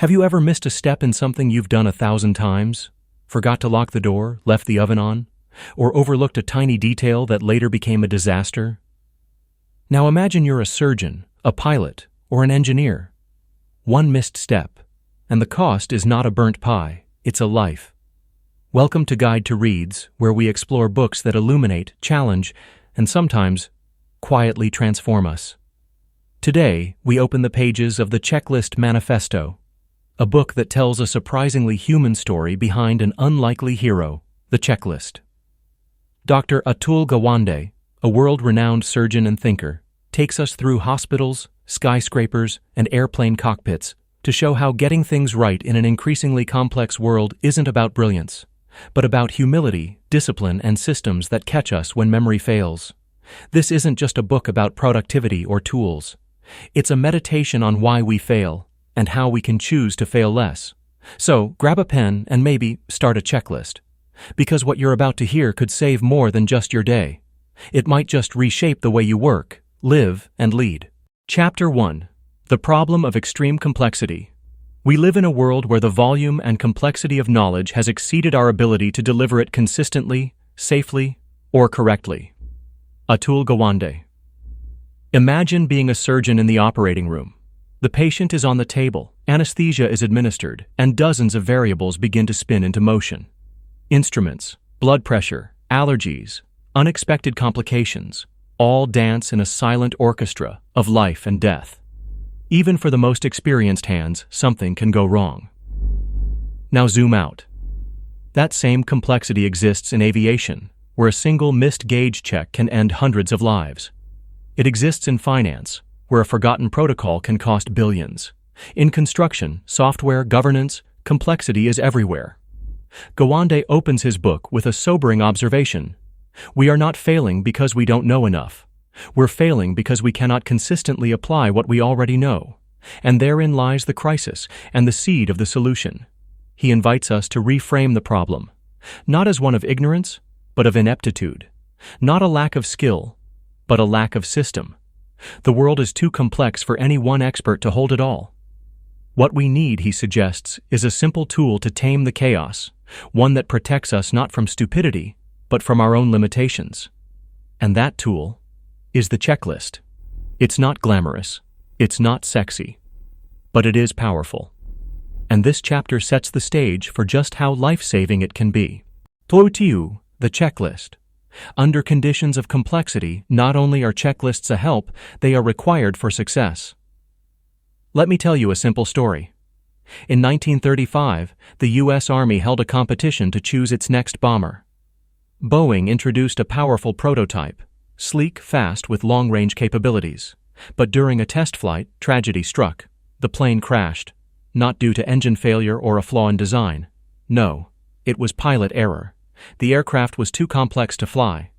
Have you ever missed a step in something you've done 1,000 times? Forgot to lock the door, left the oven on, or overlooked a tiny detail that later became a disaster? Now imagine you're a surgeon, a pilot, or an engineer. One missed step, and the cost is not a burnt pie, it's a life. Welcome to Guide to Reads, where we explore books that illuminate, challenge, and sometimes quietly transform us. Today, we open the pages of the Checklist Manifesto, a book that tells a surprisingly human story behind an unlikely hero, the checklist. Dr. Atul Gawande, a world-renowned surgeon and thinker, takes us through hospitals, skyscrapers, and airplane cockpits to show how getting things right in an increasingly complex world isn't about brilliance, but about humility, discipline, and systems that catch us when memory fails. This isn't just a book about productivity or tools. It's a meditation on why we fail and how we can choose to fail less. So, grab a pen and maybe start a checklist. Because what you're about to hear could save more than just your day. It might just reshape the way you work, live, and lead. Chapter 1. The Problem of Extreme Complexity. We live in a world where the volume and complexity of knowledge has exceeded our ability to deliver it consistently, safely, or correctly. Atul Gawande. Imagine being a surgeon in the operating room. The patient is on the table, anesthesia is administered, and dozens of variables begin to spin into motion. Instruments, blood pressure, allergies, unexpected complications, all dance in a silent orchestra of life and death. Even for the most experienced hands, something can go wrong. Now zoom out. That same complexity exists in aviation, where a single missed gauge check can end hundreds of lives. It exists in finance, where a forgotten protocol can cost billions. In construction, software, governance, complexity is everywhere. Gawande opens his book with a sobering observation. We are not failing because we don't know enough. We're failing because we cannot consistently apply what we already know. And therein lies the crisis and the seed of the solution. He invites us to reframe the problem, not as one of ignorance, but of ineptitude. Not a lack of skill, but a lack of system. The world is too complex for any one expert to hold it all. What we need, he suggests, is a simple tool to tame the chaos, one that protects us not from stupidity, but from our own limitations. And that tool is the checklist. It's not glamorous, it's not sexy, but it is powerful. And this chapter sets the stage for just how life-saving it can be. Toitiu, the checklist. Under conditions of complexity, not only are checklists a help, they are required for success. Let me tell you a simple story. In 1935, the U.S. Army held a competition to choose its next bomber. Boeing introduced a powerful prototype, sleek, fast, with long-range capabilities. But during a test flight, tragedy struck. The plane crashed, not due to engine failure or a flaw in design. No, it was pilot error. The aircraft was too complex to fly,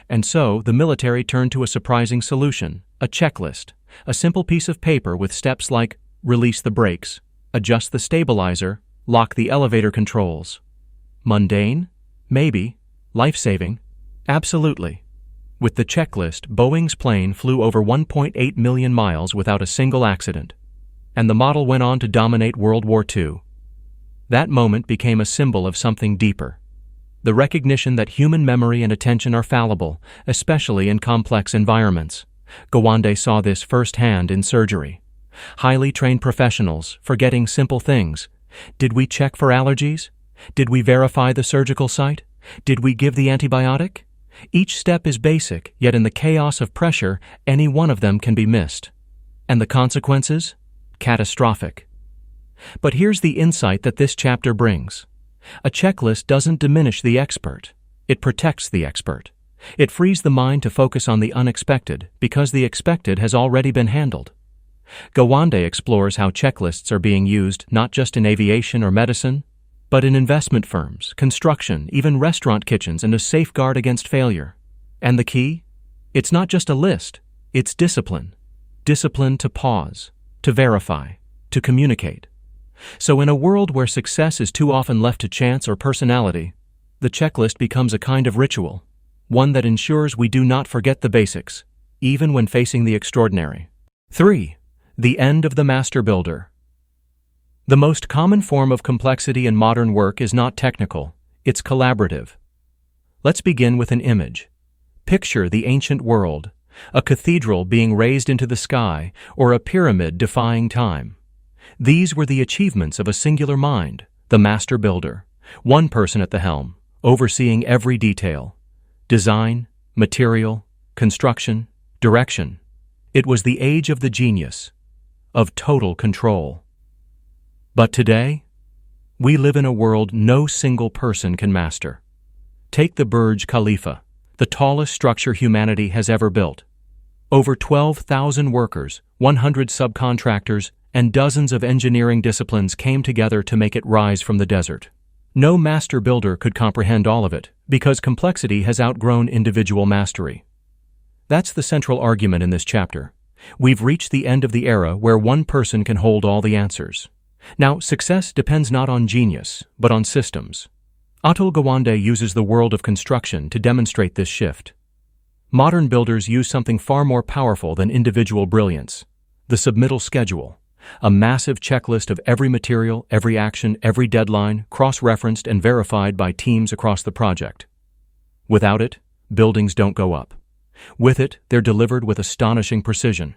and so the military turned to a surprising solution, a checklist, a simple piece of paper with steps like release the brakes, adjust the stabilizer, lock the elevator controls. Mundane? Maybe. Life-saving? Absolutely. With the checklist, Boeing's plane flew over 1.8 million miles without a single accident, and the model went on to dominate World War II. That moment became a symbol of something deeper. The recognition that human memory and attention are fallible, especially in complex environments. Gawande saw this firsthand in surgery. Highly trained professionals forgetting simple things. Did we check for allergies? Did we verify the surgical site? Did we give the antibiotic? Each step is basic, yet in the chaos of pressure, any one of them can be missed. And the consequences? Catastrophic. But here's the insight that this chapter brings. A checklist doesn't diminish the expert. It protects the expert. It frees the mind to focus on the unexpected because the expected has already been handled. Gawande explores how checklists are being used not just in aviation or medicine, but in investment firms, construction, even restaurant kitchens, and a safeguard against failure. And the key? It's not just a list, it's discipline. Discipline to pause, to verify, to communicate. So in a world where success is too often left to chance or personality, the checklist becomes a kind of ritual, one that ensures we do not forget the basics, even when facing the extraordinary. 3. The end of the master builder. The most common form of complexity in modern work is not technical, it's collaborative. Let's begin with an image. Picture the ancient world, a cathedral being raised into the sky, or a pyramid defying time. These were the achievements of a singular mind, the master builder, one person at the helm, overseeing every detail. Design, material, construction, direction. It was the age of the genius, of total control. But today, we live in a world no single person can master. Take the Burj Khalifa, the tallest structure humanity has ever built. Over 12,000 workers, 100 subcontractors, and dozens of engineering disciplines came together to make it rise from the desert. No master builder could comprehend all of it, because complexity has outgrown individual mastery. That's the central argument in this chapter. We've reached the end of the era where one person can hold all the answers. Now, success depends not on genius, but on systems. Atul Gawande uses the world of construction to demonstrate this shift. Modern builders use something far more powerful than individual brilliance: the submittal schedule, a massive checklist of every material, every action, every deadline, cross-referenced and verified by teams across the project. Without it, buildings don't go up. With it, they're delivered with astonishing precision.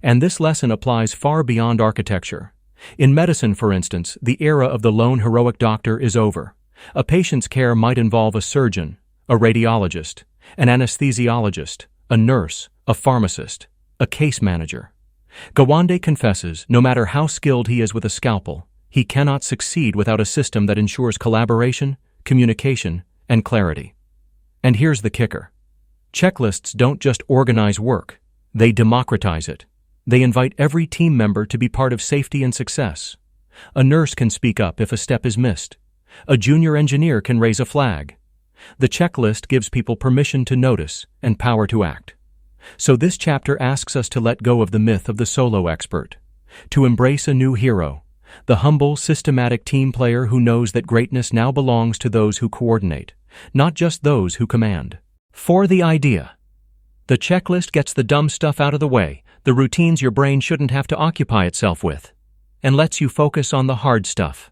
And this lesson applies far beyond architecture. In medicine, for instance, the era of the lone heroic doctor is over. A patient's care might involve a surgeon, a radiologist, an anesthesiologist, a nurse, a pharmacist, a case manager. Gawande confesses, no matter how skilled he is with a scalpel, he cannot succeed without a system that ensures collaboration, communication, and clarity. And here's the kicker. Checklists don't just organize work, they democratize it. They invite every team member to be part of safety and success. A nurse can speak up if a step is missed. A junior engineer can raise a flag. The checklist gives people permission to notice and power to act. So this chapter asks us to let go of the myth of the solo expert, to embrace a new hero, the humble, systematic team player who knows that greatness now belongs to those who coordinate, not just those who command. For the idea. The checklist gets the dumb stuff out of the way, the routines your brain shouldn't have to occupy itself with, and lets you focus on the hard stuff.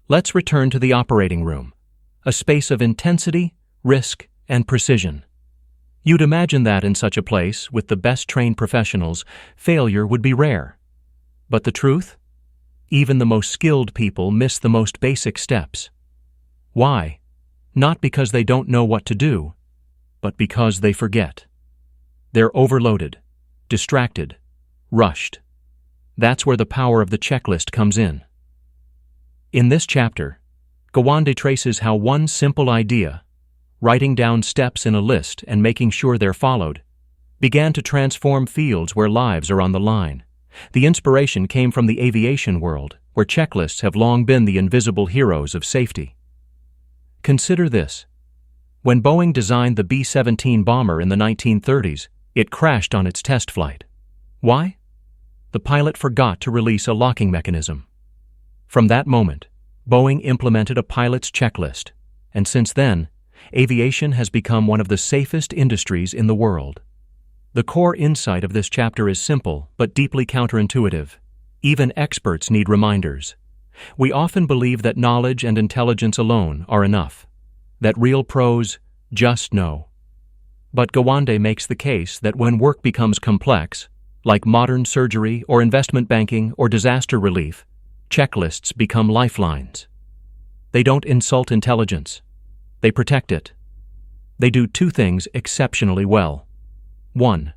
Let's return to the operating room, a space of intensity, risk, and precision. You'd imagine that in such a place, with the best trained professionals, failure would be rare. But the truth? Even the most skilled people miss the most basic steps. Why? Not because they don't know what to do, but because they forget. They're overloaded, distracted, rushed. That's where the power of the checklist comes in. In this chapter, Gawande traces how one simple idea, writing down steps in a list and making sure they're followed, began to transform fields where lives are on the line. The inspiration came from the aviation world, where checklists have long been the invisible heroes of safety. Consider this. When Boeing designed the B-17 bomber in the 1930s, it crashed on its test flight. Why? The pilot forgot to release a locking mechanism. From that moment, Boeing implemented a pilot's checklist, and since then, aviation has become one of the safest industries in the world. The core insight of this chapter is simple but deeply counterintuitive. Even experts need reminders. We often believe that knowledge and intelligence alone are enough, that real pros just know. But Gawande makes the case that when work becomes complex, like modern surgery or investment banking or disaster relief, checklists become lifelines. They don't insult intelligence. They protect it. They do two things exceptionally well. 1.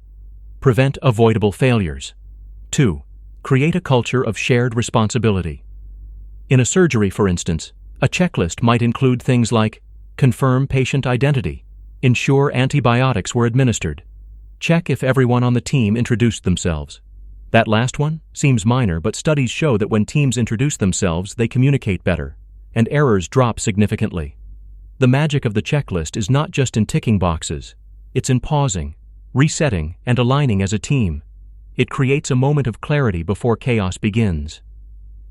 Prevent avoidable failures. 2. Create a culture of shared responsibility. In a surgery, for instance, a checklist might include things like confirm patient identity, ensure antibiotics were administered, check if everyone on the team introduced themselves. That last one seems minor, but studies show that when teams introduce themselves, they communicate better, and errors drop significantly. The magic of the checklist is not just in ticking boxes. It's in pausing, resetting, and aligning as a team. It creates a moment of clarity before chaos begins.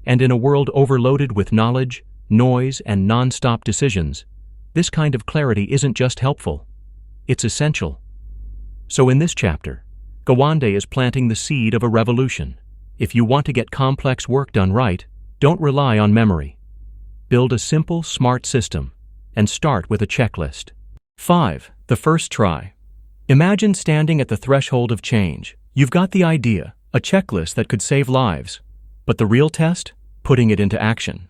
And in a world overloaded with knowledge, noise, and non-stop decisions, this kind of clarity isn't just helpful. It's essential. So in this chapter, Gawande is planting the seed of a revolution. If you want to get complex work done right, Don't rely on memory. Build a simple, smart system and start with a checklist. 5. The first try. Imagine standing at the threshold of change. You've got the idea, a checklist that could save lives. But the real test? Putting it into action.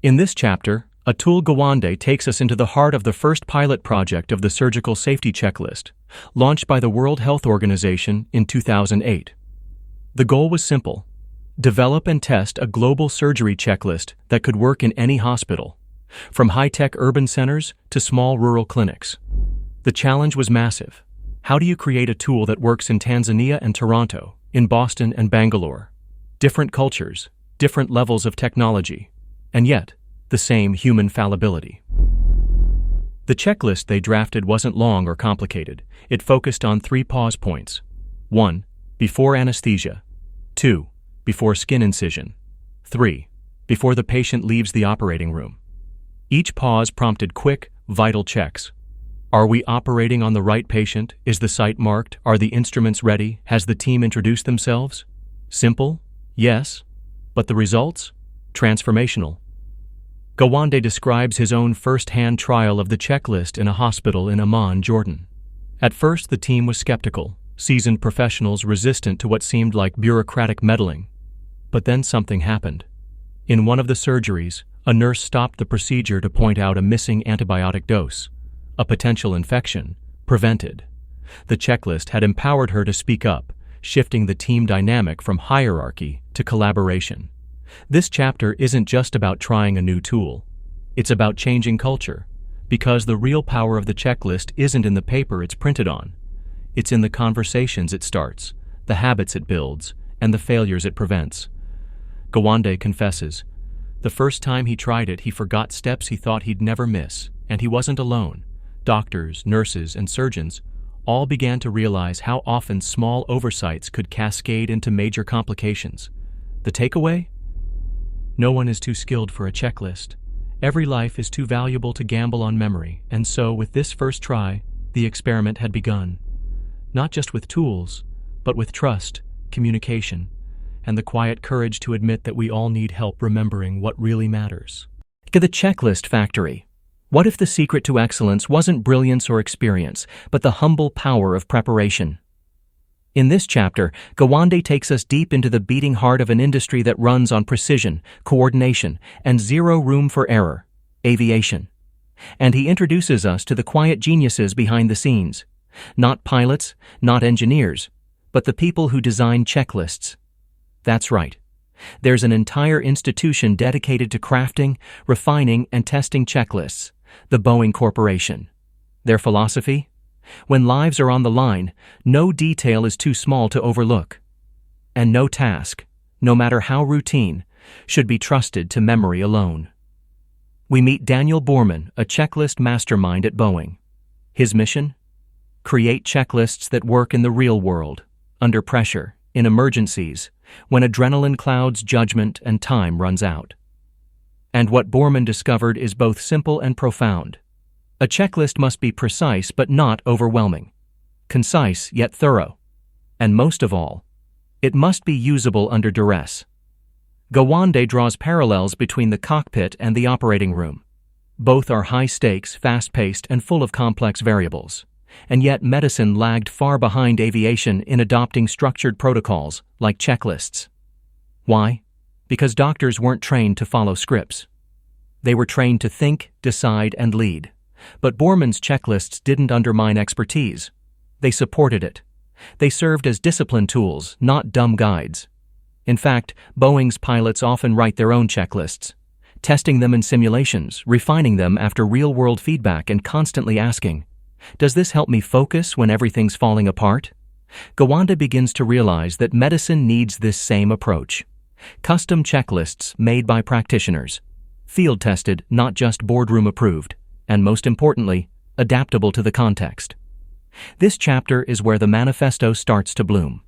In this chapter, Atul Gawande takes us into the heart of the first pilot project of the Surgical Safety Checklist, launched by the World Health Organization in 2008. The goal was simple: develop and test a global surgery checklist that could work in any hospital, from high-tech urban centers to small rural clinics. The challenge was massive. How do you create a tool that works in Tanzania and Toronto, in Boston and Bangalore? Different cultures, different levels of technology, and yet, the same human fallibility. The checklist they drafted wasn't long or complicated. It focused on 3 pause points. 1. Before anesthesia. 2. Before skin incision. 3. Before the patient leaves the operating room. Each pause prompted quick, vital checks. Are we operating on the right patient? Is the site marked? Are the instruments ready? Has the team introduced themselves? Simple? Yes. But the results? Transformational. Gawande describes his own first-hand trial of the checklist in a hospital in Amman, Jordan. At first, the team was skeptical, seasoned professionals resistant to what seemed like bureaucratic meddling. But then something happened. In one of the surgeries, a nurse stopped the procedure to point out a missing antibiotic dose, a potential infection, prevented. The checklist had empowered her to speak up, shifting the team dynamic from hierarchy to collaboration. This chapter isn't just about trying a new tool. It's about changing culture, because the real power of the checklist isn't in the paper it's printed on. It's in the conversations it starts, the habits it builds, and the failures it prevents. Gawande confesses, the first time he tried it, he forgot steps he thought he'd never miss, and he wasn't alone. Doctors, nurses, and surgeons all began to realize how often small oversights could cascade into major complications. The takeaway? No one is too skilled for a checklist. Every life is too valuable to gamble on memory, and so with this first try, the experiment had begun. Not just with tools, but with trust, communication, and the quiet courage to admit that we all need help remembering what really matters. The checklist factory. What if the secret to excellence wasn't brilliance or experience, but the humble power of preparation? In this chapter, Gawande takes us deep into the beating heart of an industry that runs on precision, coordination, and zero room for error: aviation. And he introduces us to the quiet geniuses behind the scenes. Not pilots, not engineers, but the people who design checklists. That's right. There's an entire institution dedicated to crafting, refining, and testing checklists, the Boeing Corporation. Their philosophy? When lives are on the line, no detail is too small to overlook. And no task, no matter how routine, should be trusted to memory alone. We meet Daniel Borman, a checklist mastermind at Boeing. His mission? Create checklists that work in the real world, under pressure, in emergencies, when adrenaline clouds judgment and time runs out. And what Borman discovered is both simple and profound. A checklist must be precise but not overwhelming, concise yet thorough, and most of all, it must be usable under duress. Gawande draws parallels between the cockpit and the operating room. Both are high-stakes, fast-paced, and full of complex variables. And yet medicine lagged far behind aviation in adopting structured protocols like checklists. Why? Because doctors weren't trained to follow scripts. They were trained to think, decide, and lead. But Borman's checklists didn't undermine expertise. They supported it. They served as discipline tools, not dumb guides. In fact, Boeing's pilots often write their own checklists, testing them in simulations, refining them after real-world feedback, and constantly asking, does this help me focus when everything's falling apart? Gawande begins to realize that medicine needs this same approach. Custom checklists made by practitioners, field-tested, not just boardroom-approved, and most importantly, adaptable to the context. This chapter is where the manifesto starts to bloom.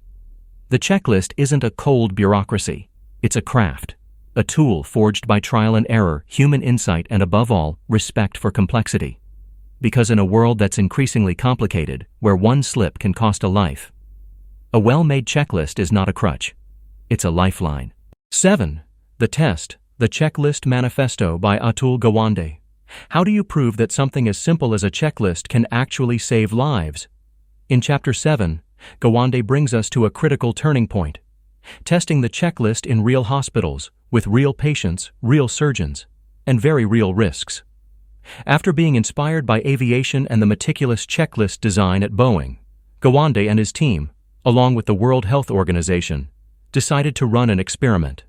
The checklist isn't a cold bureaucracy. It's a craft, a tool forged by trial and error, human insight, and above all, respect for complexity. Because in a world that's increasingly complicated, where one slip can cost a life, a well-made checklist is not a crutch. It's a lifeline. 7. The test, the Checklist Manifesto by Atul Gawande. How do you prove that something as simple as a checklist can actually save lives? In Chapter 7, Gawande brings us to a critical turning point. Testing the checklist in real hospitals, with real patients, real surgeons, and very real risks. After being inspired by aviation and the meticulous checklist design at Boeing, Gawande and his team, along with the World Health Organization, decided to run an experiment.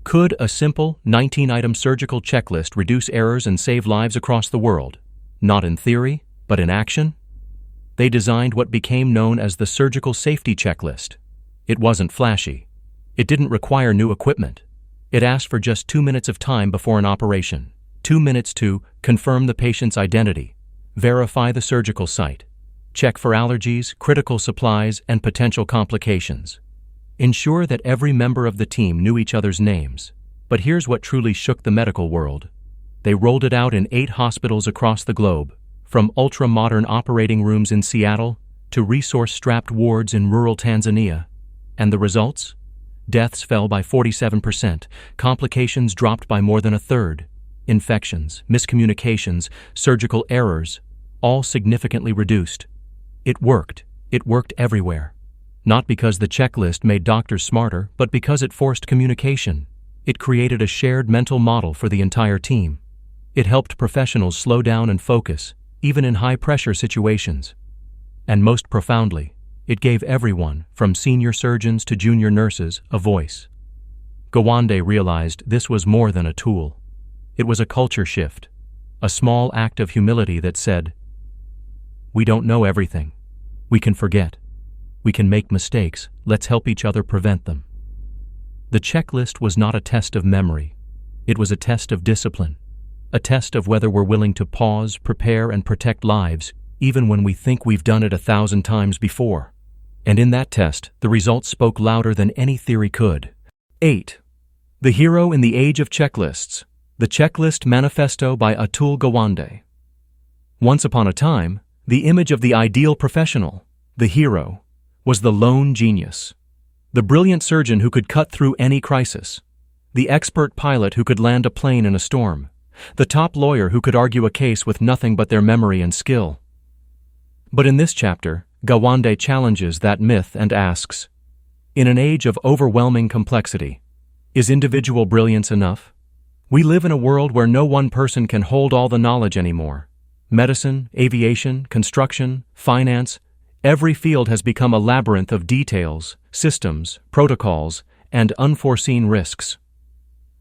Could a simple 19-item surgical checklist reduce errors and save lives across the world? Not in theory, but in action? They designed what became known as the Surgical Safety Checklist. It wasn't flashy. It didn't require new equipment. It asked for just 2 minutes of time before an operation. 2 minutes to confirm the patient's identity, verify the surgical site, check for allergies, critical supplies, and potential complications. Ensure that every member of the team knew each other's names. But here's what truly shook the medical world. They rolled it out in 8 hospitals across the globe, from ultra-modern operating rooms in Seattle to resource-strapped wards in rural Tanzania. And the results? Deaths fell by 47%, complications dropped by more than a third. Infections, miscommunications, surgical errors, all significantly reduced. It worked. It worked everywhere. Not because the checklist made doctors smarter, but because it forced communication. It created a shared mental model for the entire team. It helped professionals slow down and focus, even in high-pressure situations. And most profoundly, it gave everyone, from senior surgeons to junior nurses, a voice. Gawande realized this was more than a tool. It was a culture shift, a small act of humility that said, "We don't know everything. We can forget. We can make mistakes. Let's help each other prevent them." The checklist was not a test of memory. It was a test of discipline, a test of whether we're willing to pause, prepare, and protect lives, even when we think we've done it 1,000 times before. And in that test, the results spoke louder than any theory could. 8. The Hero in the Age of Checklists. The Checklist Manifesto by Atul Gawande. Once upon a time, the image of the ideal professional, the hero, was the lone genius. The brilliant surgeon who could cut through any crisis. The expert pilot who could land a plane in a storm. The top lawyer who could argue a case with nothing but their memory and skill. But in this chapter, Gawande challenges that myth and asks, in an age of overwhelming complexity, is individual brilliance enough? We live in a world where no one person can hold all the knowledge anymore. Medicine, aviation, construction, finance, every field has become a labyrinth of details, systems, protocols, and unforeseen risks.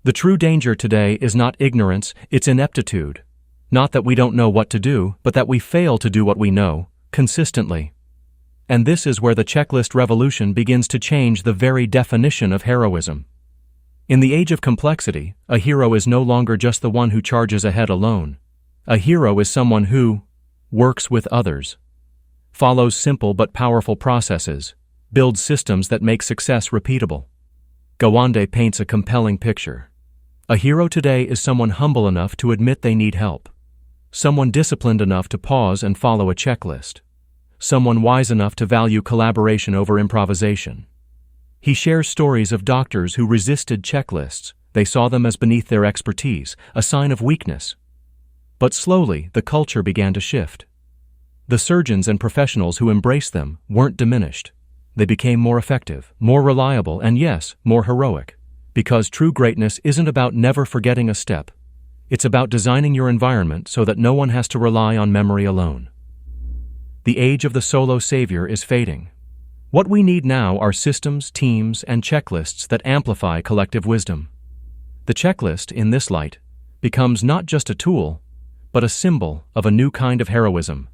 The true danger today is not ignorance, it's ineptitude. Not that we don't know what to do, but that we fail to do what we know, consistently. And this is where the checklist revolution begins to change the very definition of heroism. In the age of complexity, a hero is no longer just the one who charges ahead alone. A hero is someone who works with others, follows simple but powerful processes, builds systems that make success repeatable. Gawande paints a compelling picture. A hero today is someone humble enough to admit they need help, someone disciplined enough to pause and follow a checklist, someone wise enough to value collaboration over improvisation. He shares stories of doctors who resisted checklists. They saw them as beneath their expertise, a sign of weakness. But slowly, the culture began to shift. The surgeons and professionals who embraced them weren't diminished. They became more effective, more reliable, and yes, more heroic. Because true greatness isn't about never forgetting a step. It's about designing your environment so that no one has to rely on memory alone. The age of the solo savior is fading. What we need now are systems, teams, and checklists that amplify collective wisdom. The checklist, in this light, becomes not just a tool, but a symbol of a new kind of heroism.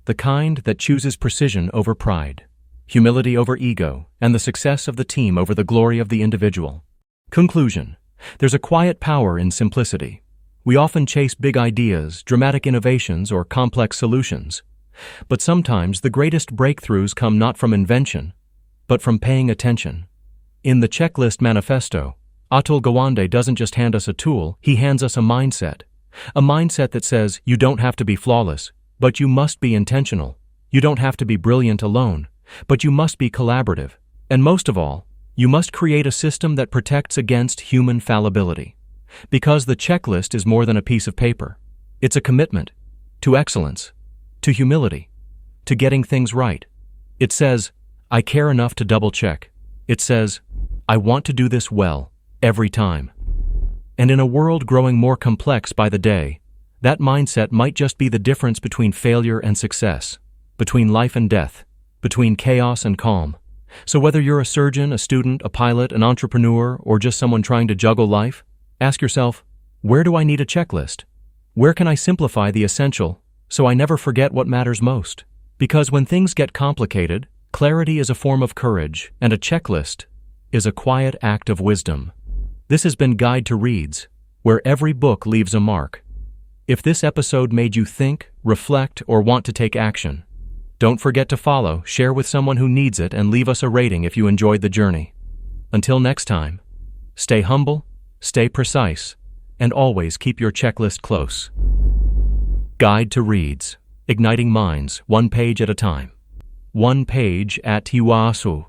The kind that chooses precision over pride, humility over ego, and the success of the team over the glory of the individual. Conclusion. There's a quiet power in simplicity. We often chase big ideas, dramatic innovations, or complex solutions. But sometimes the greatest breakthroughs come not from invention, but from paying attention. In the Checklist Manifesto, Atul Gawande doesn't just hand us a tool, he hands us a mindset. A mindset that says you don't have to be flawless, but you must be intentional. You don't have to be brilliant alone, but you must be collaborative. And most of all, You must create a system that protects against human fallibility. Because the checklist is more than a piece of paper. It's a commitment to excellence, to humility, to getting things right. It says, I care enough to double-check. It says, I want to do this well, every time. And in a world growing more complex by the day, that mindset might just be the difference between failure and success, between life and death, between chaos and calm. So whether you're a surgeon, a student, a pilot, an entrepreneur, or just someone trying to juggle life, ask yourself, where do I need a checklist? Where can I simplify the essential so I never forget what matters most? Because when things get complicated, clarity is a form of courage, and a checklist is a quiet act of wisdom. This has been Guide to Reads, where every book leaves a mark. If this episode made you think, reflect, or want to take action, don't forget to follow, share with someone who needs it, and leave us a rating if you enjoyed the journey. Until next time, stay humble, stay precise, and always keep your checklist close. Guide to Reads, igniting minds, one page at a time. One page at Iwasu.